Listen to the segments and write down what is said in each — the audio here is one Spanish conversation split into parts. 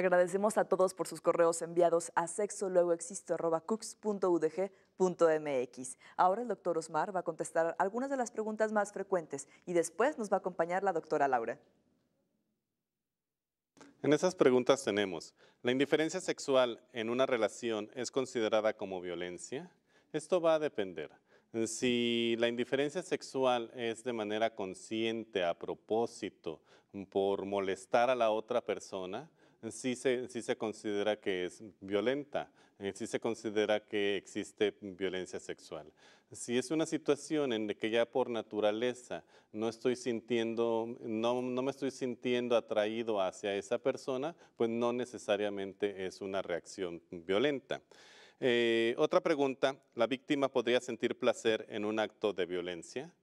Agradecemos a todos por sus correos enviados a sexoluegoexisto@cux.udg.mx. Ahora el doctor Osmar va a contestar algunas de las preguntas más frecuentes y después nos va a acompañar la doctora Laura. En esas preguntas tenemos, ¿la indiferencia sexual en una relación es considerada como violencia? Esto va a depender. Si la indiferencia sexual es de manera consciente, a propósito, por molestar a la otra persona, sí se considera que es violenta, sí se considera que existe violencia sexual. Si es una situación en la que ya por naturaleza no me estoy sintiendo atraído hacia esa persona, pues no necesariamente es una reacción violenta. Otra pregunta, ¿la víctima podría sentir placer en un acto de violencia?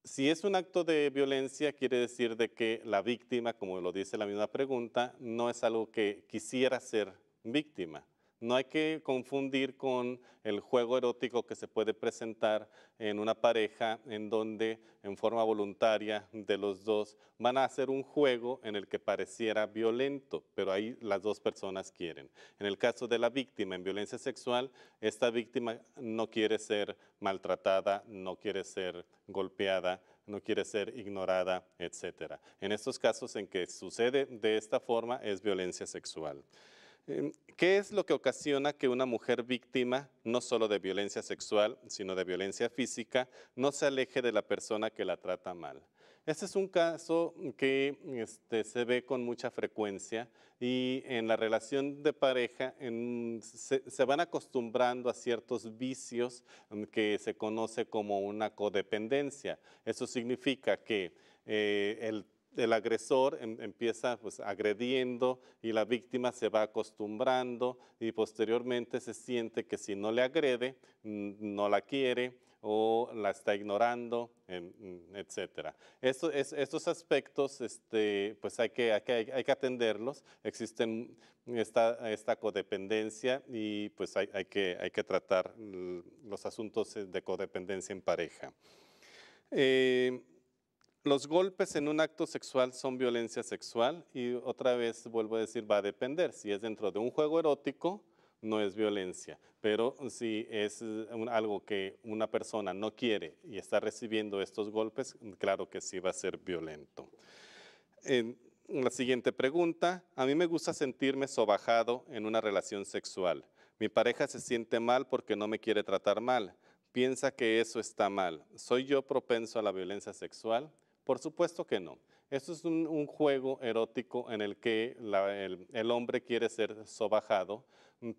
Si es un acto de violencia, quiere decir de que la víctima, como lo dice la misma pregunta, no es algo que quisiera ser víctima. No hay que confundir con el juego erótico que se puede presentar en una pareja en donde en forma voluntaria de los dos van a hacer un juego en el que pareciera violento, pero ahí las dos personas quieren. En el caso de la víctima en violencia sexual, esta víctima no quiere ser maltratada, no quiere ser golpeada, no quiere ser ignorada, etc. En estos casos en que sucede de esta forma es violencia sexual. ¿Qué es lo que ocasiona que una mujer víctima, no solo de violencia sexual, sino de violencia física, no se aleje de la persona que la trata mal? Este es un caso que se ve con mucha frecuencia y en la relación de pareja se van acostumbrando a ciertos vicios que se conoce como una codependencia. Eso significa que el agresor empieza pues, agrediendo y la víctima se va acostumbrando y posteriormente se siente que si no le agrede, no la quiere o la está ignorando, etcétera. Estos aspectos pues hay que atenderlos. Existen esta codependencia y pues hay que tratar los asuntos de codependencia en pareja. Los golpes en un acto sexual son violencia sexual y otra vez vuelvo a decir, va a depender. Si es dentro de un juego erótico, no es violencia, pero si es algo que una persona no quiere y está recibiendo estos golpes, claro que sí va a ser violento. La siguiente pregunta, a mí me gusta sentirme sobajado en una relación sexual. Mi pareja se siente mal porque no me quiere tratar mal. Piensa que eso está mal. ¿Soy yo propenso a la violencia sexual? Por supuesto que no. Esto es un juego erótico en el que el hombre quiere ser sobajado,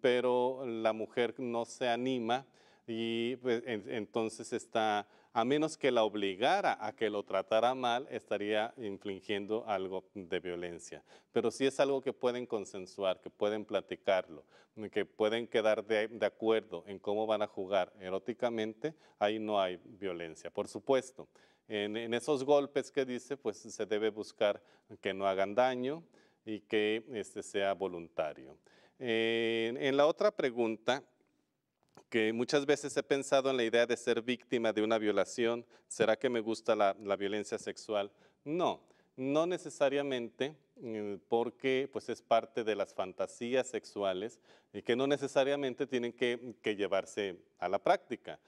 pero la mujer no se anima y pues, entonces a menos que la obligara a que lo tratara mal, estaría infringiendo algo de violencia. Pero si es algo que pueden consensuar, que pueden platicarlo, que pueden quedar de acuerdo en cómo van a jugar eróticamente, ahí no hay violencia. Por supuesto, en esos golpes que dice, pues se debe buscar que no hagan daño y que sea voluntario. En la otra pregunta, que muchas veces he pensado en la idea de ser víctima de una violación, ¿será que me gusta la violencia sexual? No, no necesariamente, porque pues es parte de las fantasías sexuales y que no necesariamente tienen que llevarse a la práctica.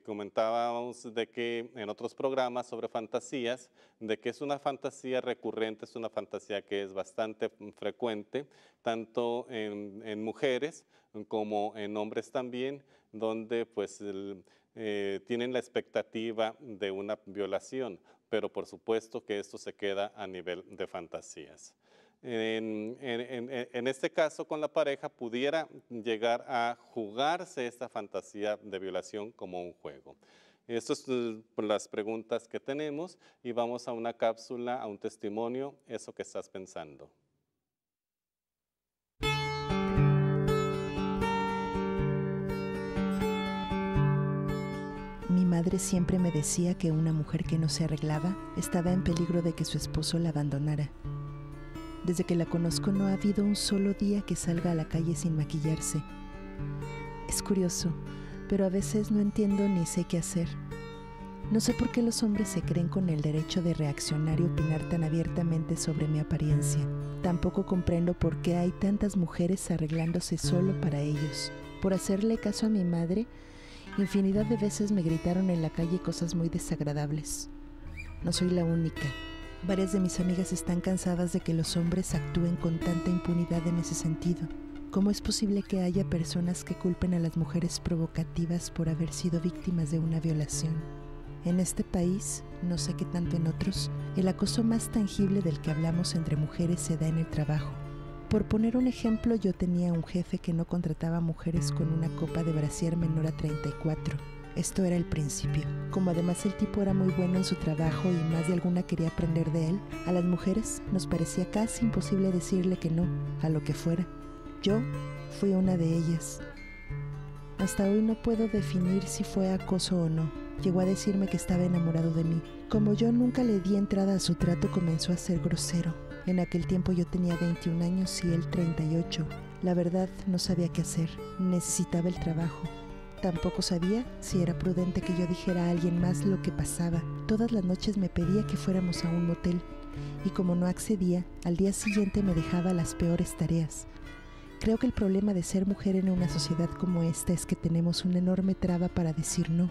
Comentábamos de que en otros programas sobre fantasías, de que es una fantasía recurrente, es una fantasía que es bastante frecuente, tanto en mujeres como en hombres también, donde pues tienen la expectativa de una violación, pero por supuesto que esto se queda a nivel de fantasías. En este caso con la pareja pudiera llegar a jugarse esta fantasía de violación como un juego. Estas son las preguntas que tenemos y vamos a una cápsula, a un testimonio, eso que estás pensando. Mi madre siempre me decía que una mujer que no se arreglaba estaba en peligro de que su esposo la abandonara. Desde que la conozco no ha habido un solo día que salga a la calle sin maquillarse. Es curioso, pero a veces no entiendo ni sé qué hacer. No sé por qué los hombres se creen con el derecho de reaccionar y opinar tan abiertamente sobre mi apariencia. Tampoco comprendo por qué hay tantas mujeres arreglándose solo para ellos. Por hacerle caso a mi madre, infinidad de veces me gritaron en la calle cosas muy desagradables. No soy la única. Varias de mis amigas están cansadas de que los hombres actúen con tanta impunidad en ese sentido. ¿Cómo es posible que haya personas que culpen a las mujeres provocativas por haber sido víctimas de una violación? En este país, no sé qué tanto en otros, el acoso más tangible del que hablamos entre mujeres se da en el trabajo. Por poner un ejemplo, yo tenía un jefe que no contrataba mujeres con una copa de brasier menor a 34. Esto era el principio. Como además el tipo era muy bueno en su trabajo y más de alguna quería aprender de él, a las mujeres nos parecía casi imposible decirle que no, a lo que fuera. Yo fui una de ellas. Hasta hoy no puedo definir si fue acoso o no. Llegó a decirme que estaba enamorado de mí. Como yo nunca le di entrada a su trato, comenzó a ser grosero. En aquel tiempo yo tenía 21 años y él 38. La verdad, no sabía qué hacer. Necesitaba el trabajo. Tampoco sabía si era prudente que yo dijera a alguien más lo que pasaba. Todas las noches me pedía que fuéramos a un motel. Y como no accedía, al día siguiente me dejaba las peores tareas. Creo que el problema de ser mujer en una sociedad como esta es que tenemos una enorme traba para decir no,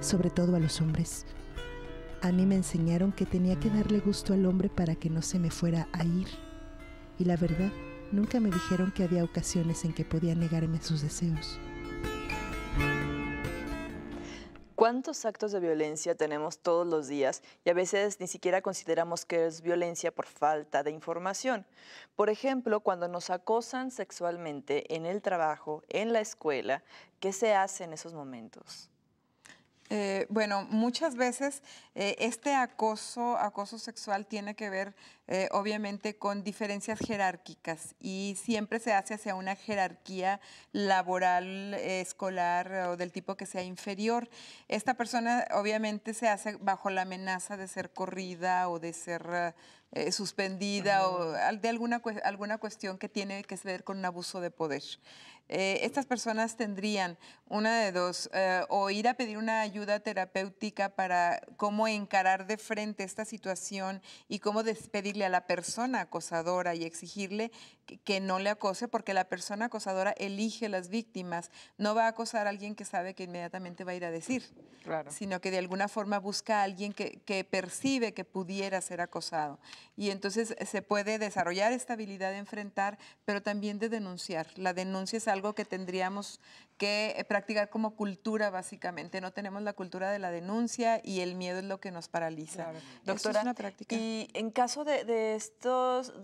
sobre todo a los hombres. A mí me enseñaron que tenía que darle gusto al hombre para que no se me fuera a ir. Y la verdad, nunca me dijeron que había ocasiones en que podía negarme sus deseos. ¿Cuántos actos de violencia tenemos todos los días y a veces ni siquiera consideramos que es violencia por falta de información? Por ejemplo, cuando nos acosan sexualmente en el trabajo, en la escuela, ¿qué se hace en esos momentos? Bueno, muchas veces este acoso sexual tiene que ver obviamente con diferencias jerárquicas y siempre se hace hacia una jerarquía laboral, escolar o del tipo que sea inferior. Esta persona obviamente se hace bajo la amenaza de ser corrida o de ser suspendida o de alguna cuestión que tiene que ver con un abuso de poder. Estas personas tendrían una de dos, o ir a pedir una ayuda terapéutica para cómo encarar de frente esta situación y cómo despedirle a la persona acosadora y exigirle que no le acose, porque la persona acosadora elige las víctimas, no va a acosar a alguien que sabe que inmediatamente va a ir a decir, Claro. sino que de alguna forma busca a alguien que percibe que pudiera ser acosado. Y entonces se puede desarrollar esta habilidad de enfrentar, pero también de denunciar. La denuncia es algo que tendríamos que practicar como cultura, básicamente. No tenemos la cultura de la denuncia y el miedo es lo que nos paraliza. Claro. Eso Doctora, es una práctica. y en caso de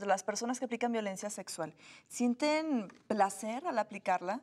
las personas que aplican violencia sexual, ¿sienten placer al aplicarla?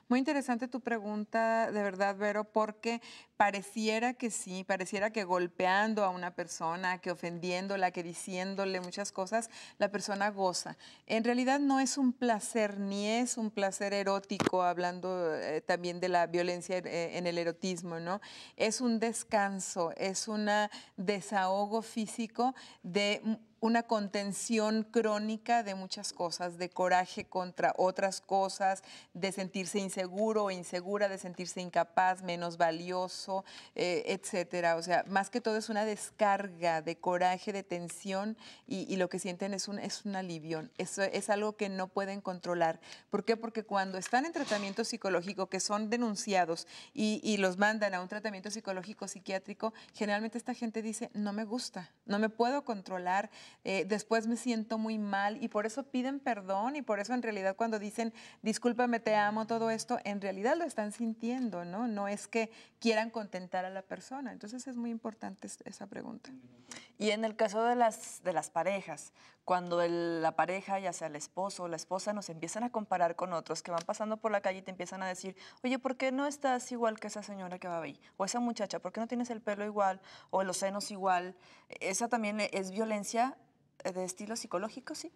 Muy interesante tu pregunta, de verdad, Vero, porque pareciera que sí, pareciera que golpeando a una persona, que ofendiéndola, que diciéndole muchas cosas, la persona goza. En realidad no es un placer, ni es un placer erótico, hablando también de la violencia en el erotismo, ¿no? Es un descanso, es un desahogo físico de una contención crónica de muchas cosas, de coraje contra otras cosas, de sentirse inseguro o insegura, de sentirse incapaz, menos valioso, etcétera. O sea, más que todo es una descarga de coraje, de tensión y lo que sienten es un alivio. Eso es algo que no pueden controlar. ¿Por qué? Porque cuando están en tratamiento psicológico, que son denunciados y los mandan a un tratamiento psicológico psiquiátrico, generalmente esta gente dice, no me gusta, no me puedo controlar, después me siento muy mal y por eso piden perdón y por eso en realidad cuando dicen discúlpame, te amo, todo esto, en realidad lo están sintiendo, ¿no? No es que quieran contentar a la persona. Entonces es muy importante esa pregunta. Y en el caso de las parejas, cuando la pareja, ya sea el esposo o la esposa, nos empiezan a comparar con otros que van pasando por la calle y te empiezan a decir, oye, ¿por qué no estás igual que esa señora que va ahí? O esa muchacha, ¿por qué no tienes el pelo igual? O los senos igual. ¿Esa también es violencia de estilo psicológico, sí?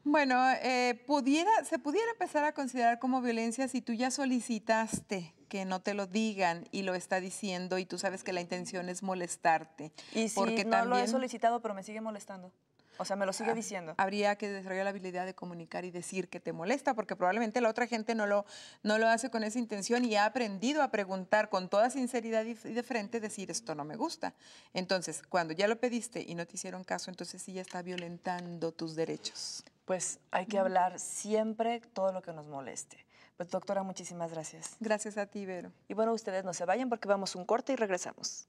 Bueno, se pudiera empezar a considerar como violencia si tú ya solicitaste que no te lo digan y lo está diciendo y tú sabes que la intención es molestarte. Y si porque no también lo he solicitado, pero me sigue molestando. O sea, me lo sigue diciendo. Habría que desarrollar la habilidad de comunicar y decir que te molesta, porque probablemente la otra gente no lo hace con esa intención y ha aprendido a preguntar con toda sinceridad y de frente, decir esto no me gusta. Entonces, cuando ya lo pediste y no te hicieron caso, entonces sí ya está violentando tus derechos. Pues hay que hablar siempre todo lo que nos moleste. Pues doctora, muchísimas gracias. Gracias a ti, Vero. Y bueno, ustedes no se vayan porque vamos a un corte y regresamos.